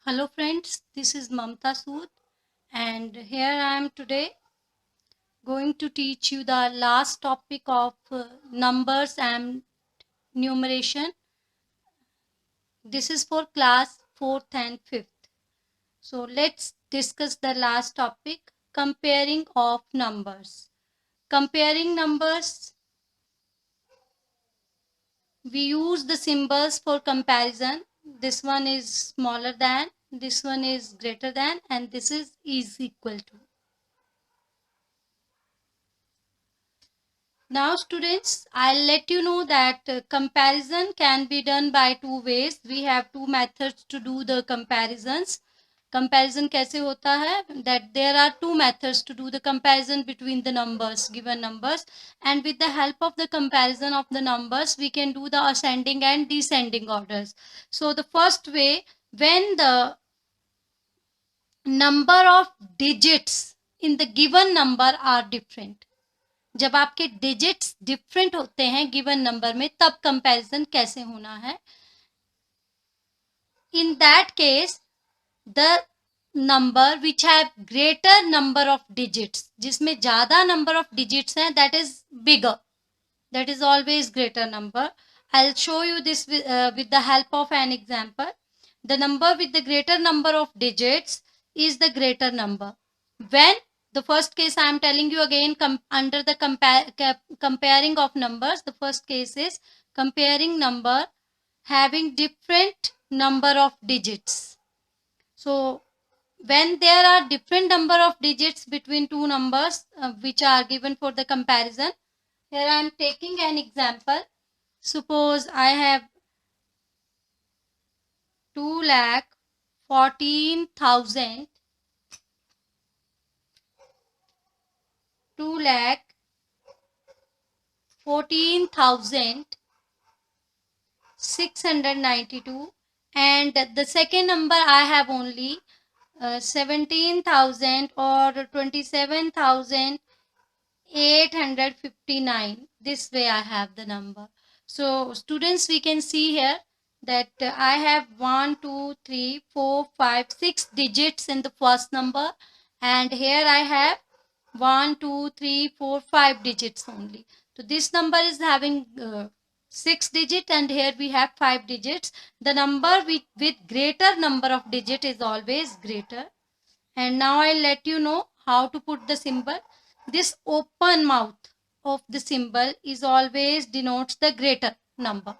Hello friends, this is Mamta Sood and here I am today going to teach you the last topic of numbers and numeration. This is for class 4th and 5th. So let's discuss the last topic, comparing of numbers. Comparing numbers, we use the symbols for comparison. This one is smaller than, this one is greater than, and this is equal to. Now students, I'll let you know that comparison can be done by two ways. We have two methods to do the comparisons. Comparison कैसे होता है? That there are two methods to do the comparison between the numbers, given numbers, and with the help of the comparison of the numbers, we can do the ascending and descending orders. So the first way, when the number of digits in the given number are different, जब आपके digits different होते हैं given number में, तब comparison कैसे होना है? In that case the number which have greater number of digits, जिसमें ज्यादा नंबर ऑफ डिजिट्स हैं, that is bigger, that is always greater number. I'll show you this with the help of an example. The number with the greater number of digits is the greater number. When the first case I am telling you again, under the comparing of numbers, the first case is comparing number having different number of digits. So when there are different number of digits between two numbers which are given for the comparison, here I am taking an example. Suppose I have 2,14,000, 2,14,692, and the second number I have only 17,000 or 27,859. This way I have the number. So students, we can see here that I have 1, 2, 3, 4, 5, 6 digits in the first number, and here I have 1, 2, 3, 4, 5 digits only. So this number is having 6 digits, and here we have 5 digits. The number with greater number of digit is always greater. And now I'll let you know how to put the symbol. This open mouth of the symbol is always denotes the greater number.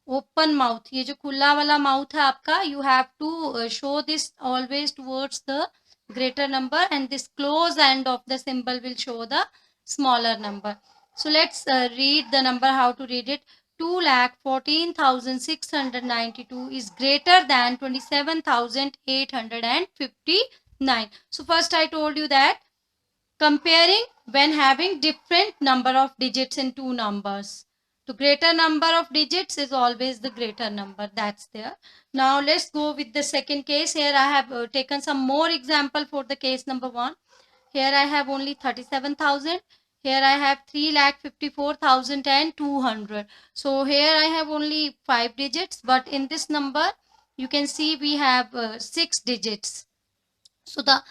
Open mouth, ये जो खुला वाला mouth है आपका, you have to show this always towards the greater number, and this close end of the symbol will show the smaller number. So let's read the number, how to read it. 2,14,692 is greater than 27,859. So first I told you that comparing when having different number of digits in two numbers, the greater number of digits is always the greater number. That's there. Now let's go with the second case. Here I have taken some more example for the case number 1. Here I have only 37,000. Here I have 3,54,200. So here I have only 5 digits, but in this number you can see we have 6 digits. So the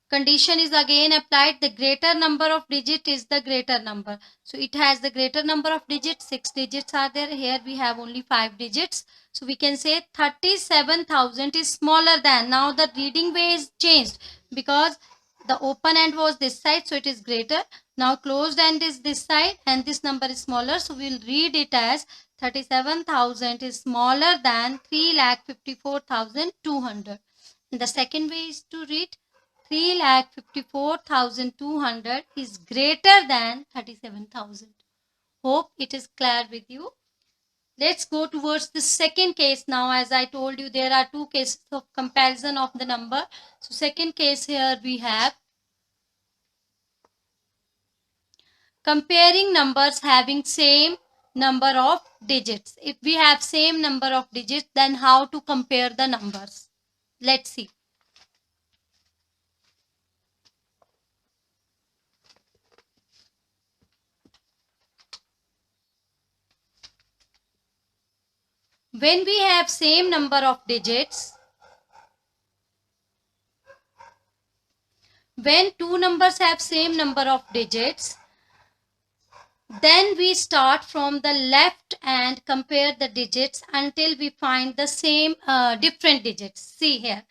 condition is again applied. The greater number of digit is the greater number. So it has the greater number of digits. 6 digits are there. Here we have only 5 digits. So we can say 37,000 is smaller than. Now the reading way is changed because the open end was this side, so it is greater. Now closed end is this side, and this number is smaller. So we'll read it as 37,000 is smaller than 3,54,200. The second way is to read 3,54,200 is greater than 37,000. Hope it is clear with you. Let's go towards the second case now. As I told you, there are two cases of comparison of the number. So second case, here we have comparing numbers having same number of digits. If we have same number of digits, then how to compare the numbers? Let's see. When we have same number of digits, When two numbers have same number of digits, then we start from the left and compare the digits until we find the same different digits. See here,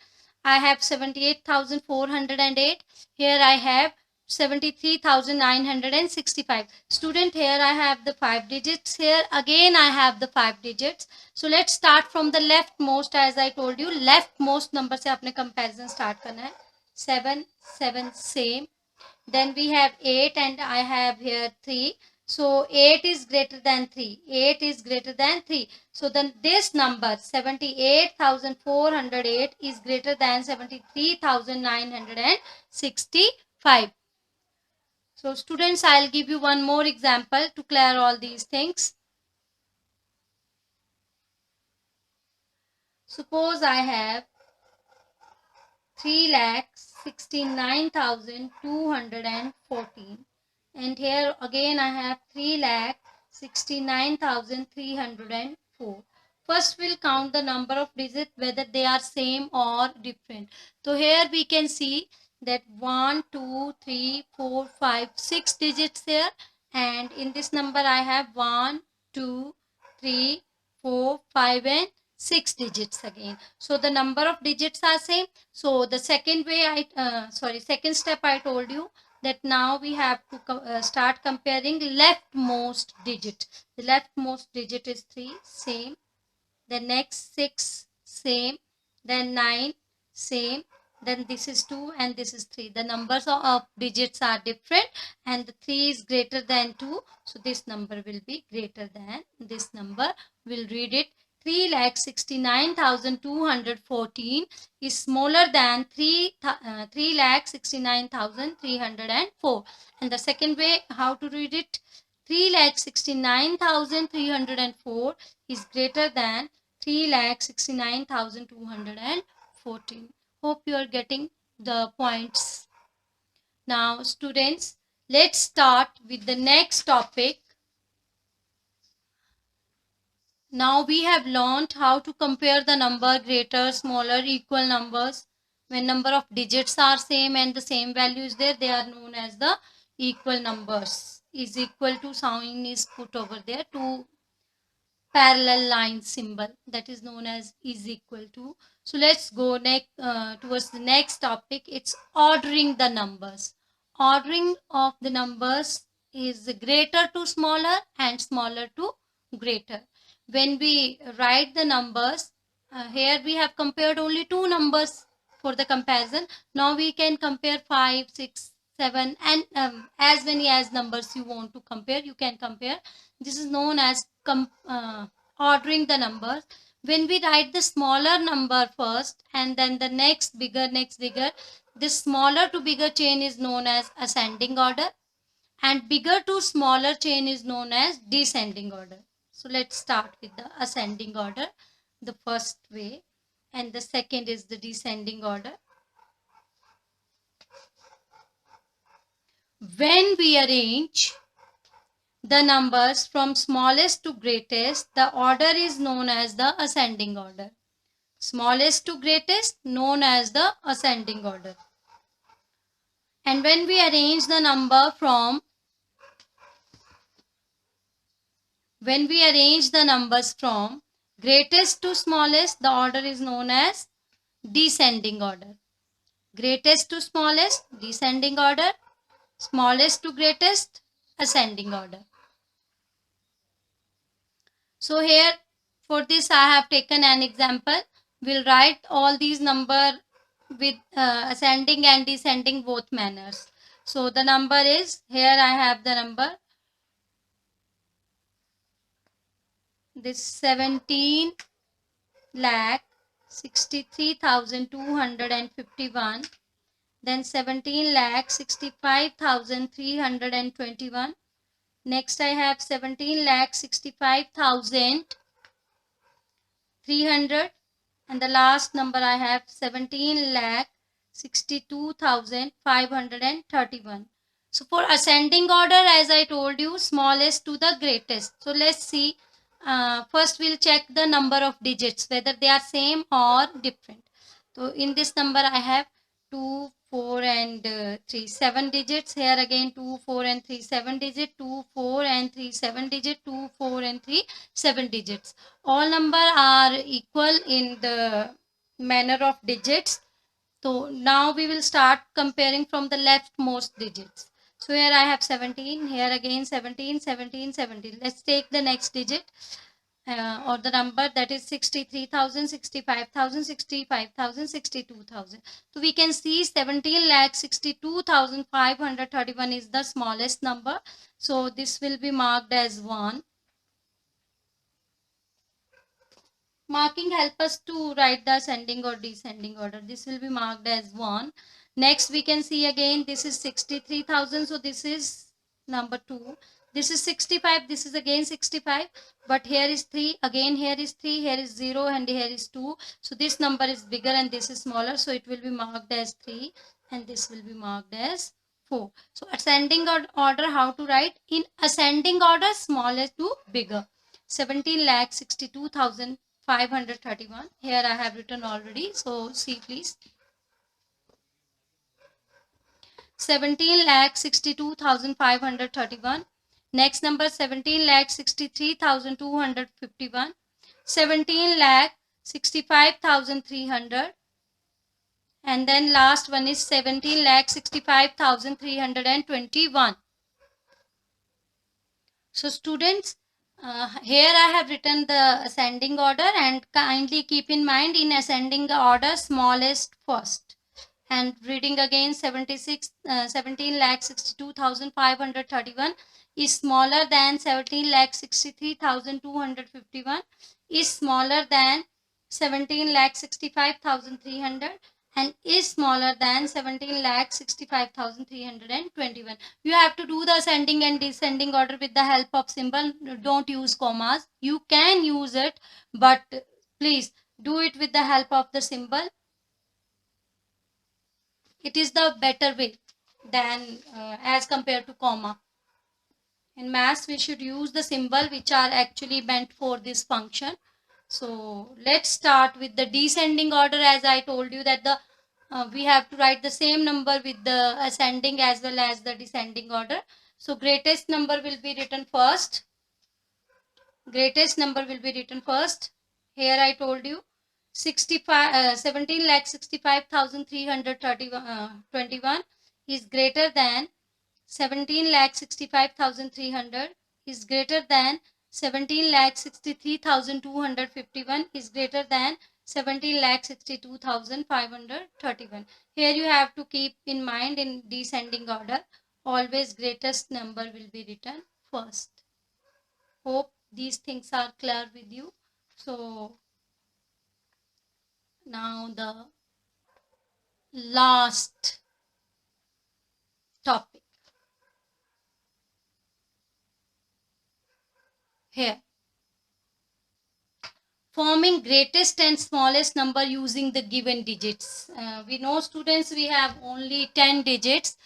I have 78,408. Here I have 73,965. Student, here I have the 5 digits. Here again I have the 5 digits. So let's start from the leftmost. As I told you, leftmost number से आपने comparison start करना है. 7, 7 same. Then we have 8 and I have here 3. So 8 is greater than 3. 8 is greater than 3. So then this number 78,408 is greater than 73,965. So students, I'll give you one more example to clear all these things. Suppose I have 3,69,214. And here again I have 3,69,304. First we'll count the number of digits whether they are same or different. So here we can see that 1, 2, 3, 4, 5, 6 digits here, and in this number I have 1, 2, 3, 4, 5 and 6 digits again. So the number of digits are same. So the second second step I told you that now we have to start comparing leftmost digit. The leftmost digit is 3, same. The next 6, same. Then 9, same. Then this is 2 and this is 3. The numbers of digits are different and the 3 is greater than 2. So this number will be greater than this number. We'll read it. 3,69,214 is smaller than 3,69,304. And the second way how to read it, 3,69,304 is greater than 3,69,214. Hope you are getting the points. Now students, let's start with the next topic. Now we have learned how to compare the number greater, smaller, equal numbers. When number of digits are same and the same value is there, they are known as the equal numbers. Is equal to sign is put over there to parallel line symbol, that is known as is equal to. So let's go next towards the next topic. It's ordering the numbers. Ordering of the numbers is greater to smaller and smaller to greater. When we write the numbers, here we have compared only two numbers for the comparison. Now we can compare 5, 6, 7 and as many as numbers you want to compare, you can compare. This is known as ordering the numbers. When we write the smaller number first and then the next bigger, this smaller to bigger chain is known as ascending order, and bigger to smaller chain is known as descending order. So let's start with the ascending order, the first way, and the second is the descending order. When we arrange the numbers from smallest to greatest, the order is known as the ascending order. Smallest to greatest known as the ascending order. And when we arrange the number from numbers from greatest to smallest, the order is known as descending order. Greatest to smallest, descending order. Smallest to greatest, ascending order. So here for this I have taken an example. We'll write all these number with ascending and descending both manners. So the number is, here I have the number, this 17,63,251, then 17,65,321. Next I have 17,65,300, and the last number I have 17,62,531. So for ascending order, as I told you, smallest to the greatest. So let's see. First we'll check the number of digits, whether they are same or different. So in this number I have 2, 4 and 3, 7 digits. Here again 2, 4 and 3, 7 digit, 2, 4 and 3, 7 digit, 2, 4 and 3, 7 digits. All number are equal in the manner of digits. So now we will start comparing from the leftmost digits. So here I have 17, here again 17, 17, 17. Let's take the next digit or the number, that is 63,000, 65,000, 65,000, 62,000. So we can see 17,62,531 is the smallest number. So this will be marked as 1. Marking help us to write the ascending or descending order. This will be marked as 1. Next we can see again this is 63,000. So this is number 2. This is 65. This is again 65. But here is 3. Again here is 3. Here is 0 and here is 2. So this number is bigger and this is smaller. So it will be marked as 3 and this will be marked as 4. So ascending order, how to write? In ascending order, smallest to bigger. 17,62,531. Here I have written already. So see please. 17,62,531. Next number 17,63,251. 17,65,300. And then last one is 17,65,321. So students, here I have written the ascending order, and kindly keep in mind in ascending order smallest first. And reading again 17,62,531 is smaller than 17,63,251 is smaller than 17,65,300 and is smaller than 17,65,321. You have to do the ascending and descending order with the help of symbol. Don't use commas. You can use it, but please do it with the help of the symbol. It is the better way than as compared to comma. In maths, we should use the symbol which are actually meant for this function. So let's start with the descending order. As I told you that the we have to write the same number with the ascending as well as the descending order. So greatest number will be written first. Greatest number will be written first. Here I told you 17,65,321 is greater than 17,65,300 is greater than 17,63,251 is greater than 17,62,531. Here you have to keep in mind in descending order, always greatest number will be written first. Hope these things are clear with you. So now the last topic. Here, forming greatest and smallest number using the given digits. We know students, we have only 10 digits,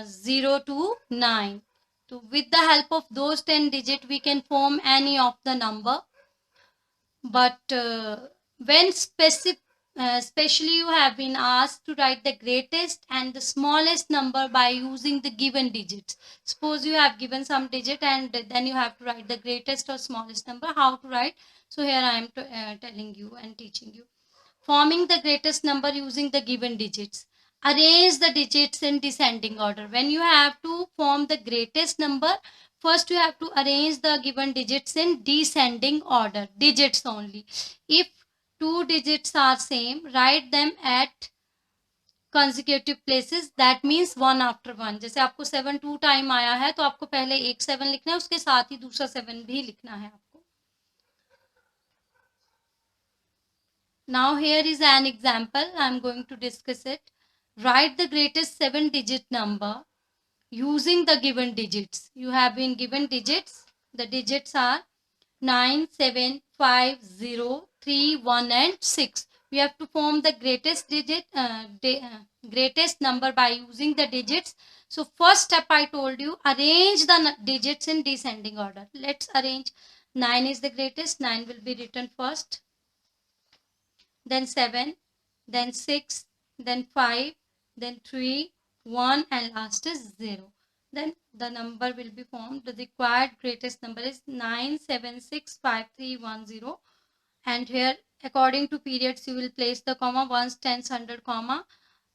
0 to 9. So with the help of those 10 digits, we can form any of the number. But when especially you have been asked to write the greatest and the smallest number by using the given digits. Suppose you have given some digit and then you have to write the greatest or smallest number. How to write? So here I am telling you and teaching you. Forming the greatest number using the given digits. Arrange the digits in descending order. When you have to form the greatest number, first you have to arrange the given digits in descending order. Digits only. If two digits are same, write them at consecutive places. That means one after one. जैसे आपको 7 2 time आया है तो आपको पहले एक 7 लिखना है, उसके साथ ही दूसरा 7 भी लिखना है आपको. Now here is an example. I am going to discuss it. Write the greatest 7-digit number using the given digits. You have been given digits. The digits are 9, 7, 5, 0, 3, 1 and 6. We have to form the greatest digit, greatest number by using the digits. So first step I told you, arrange the digits in descending order. Let's arrange. 9 is the greatest. 9 will be written first. Then 7, then 6, then 5, then 3, 1, and last is 0. Then the number will be formed. The required greatest number is 9765310. And here, according to periods, you will place the comma, ones, tens, hundred, comma,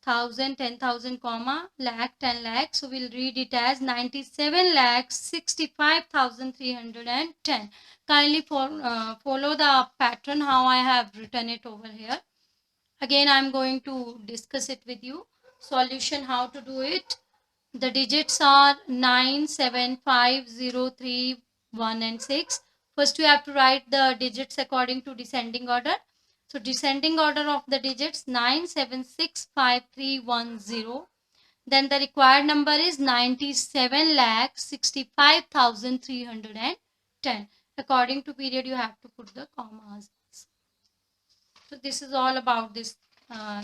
thousand, 10,000, comma, lakh, 10 lakh. So we'll read it as 97,65,310. Kindly follow the pattern how I have written it over here. Again, I'm going to discuss it with you. Solution, how to do it. The digits are 9, 7, 5, 0, 3, 1, and 6. First, you have to write the digits according to descending order. So, descending order of the digits 9, 7, 6, 5, 3, 1, 0. Then the required number is 97,65,310. According to period, you have to put the commas. So this is all about this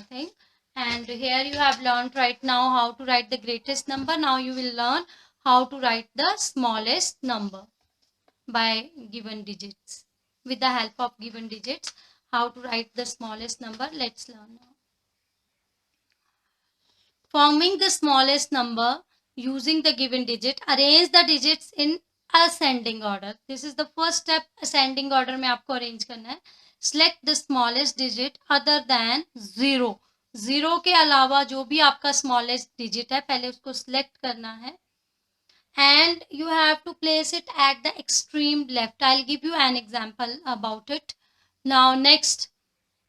thing. And here you have learned right now how to write the greatest number. Now you will learn how to write the smallest number by given digits. With the help of given digits, how to write the smallest number. Let's learn now. Forming the smallest number using the given digit, arrange the digits in ascending order. This is the first step. Ascending order में आपको arrange करना है. Select the smallest digit other than 0. 0 के अलावा जो भी आपका smallest digit है, पहले उसको select करना है. And you have to place it at the extreme left. I'll give you an example about it. Now next,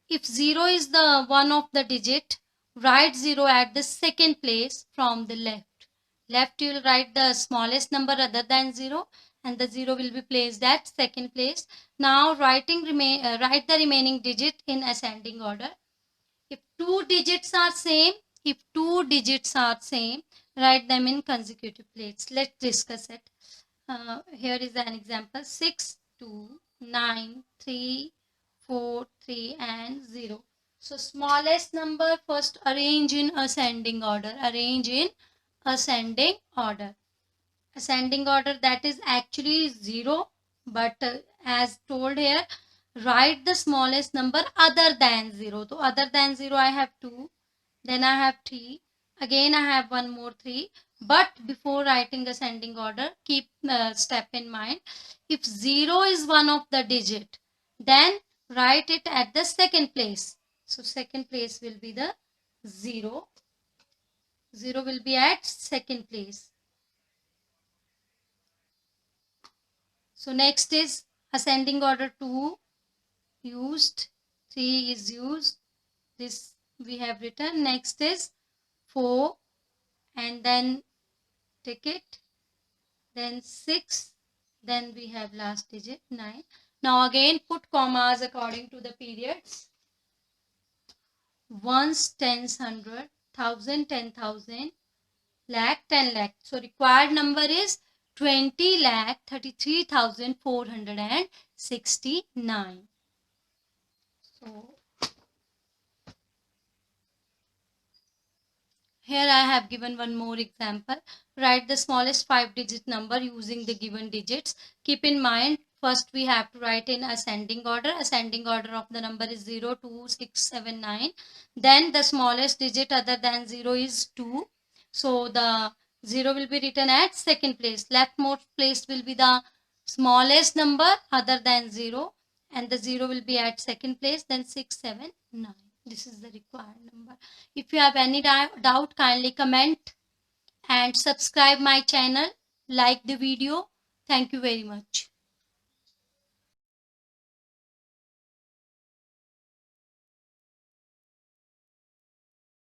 if 0 is the one of the digit, write 0 at the second place from the left. Left you will write the smallest number other than 0, and the 0 will be placed at second place. Now write the remaining digit in ascending order. If two digits are same, write them in consecutive places. Let's discuss it. Here is an example: 6, 2, 9, 3, 4, 3, and 0. So smallest number first arrange in ascending order. Ascending order, that is actually 0, but as told here, write the smallest number other than 0. So other than 0 I have 2, then I have 3, again I have one more 3. But before writing ascending order, keep step in mind. If 0 is one of the digit, then write it at the second place. So second place will be the 0. 0 will be at second place. So next is ascending order 2 used, 3 is used. This we have written. Next is 4, and then take it, then 6, then we have last digit 9. Now again put commas according to the periods. Ones, tens, hundred, thousand, 10,000, lakh, 10 lakh. So required number is 20,33,469. So here I have given one more example. Write the smallest 5-digit number using the given digits. Keep in mind, first we have to write in ascending order. Ascending order of the number is 0, 2, 6, 7, 9. Then the smallest digit other than 0 is 2. So the 0 will be written at second place. Leftmost place will be the smallest number other than 0. And the 0 will be at second place. Then 6, 7, 9. This is the required number. If you have any doubt, kindly comment and subscribe my channel. Like the video. Thank you very much.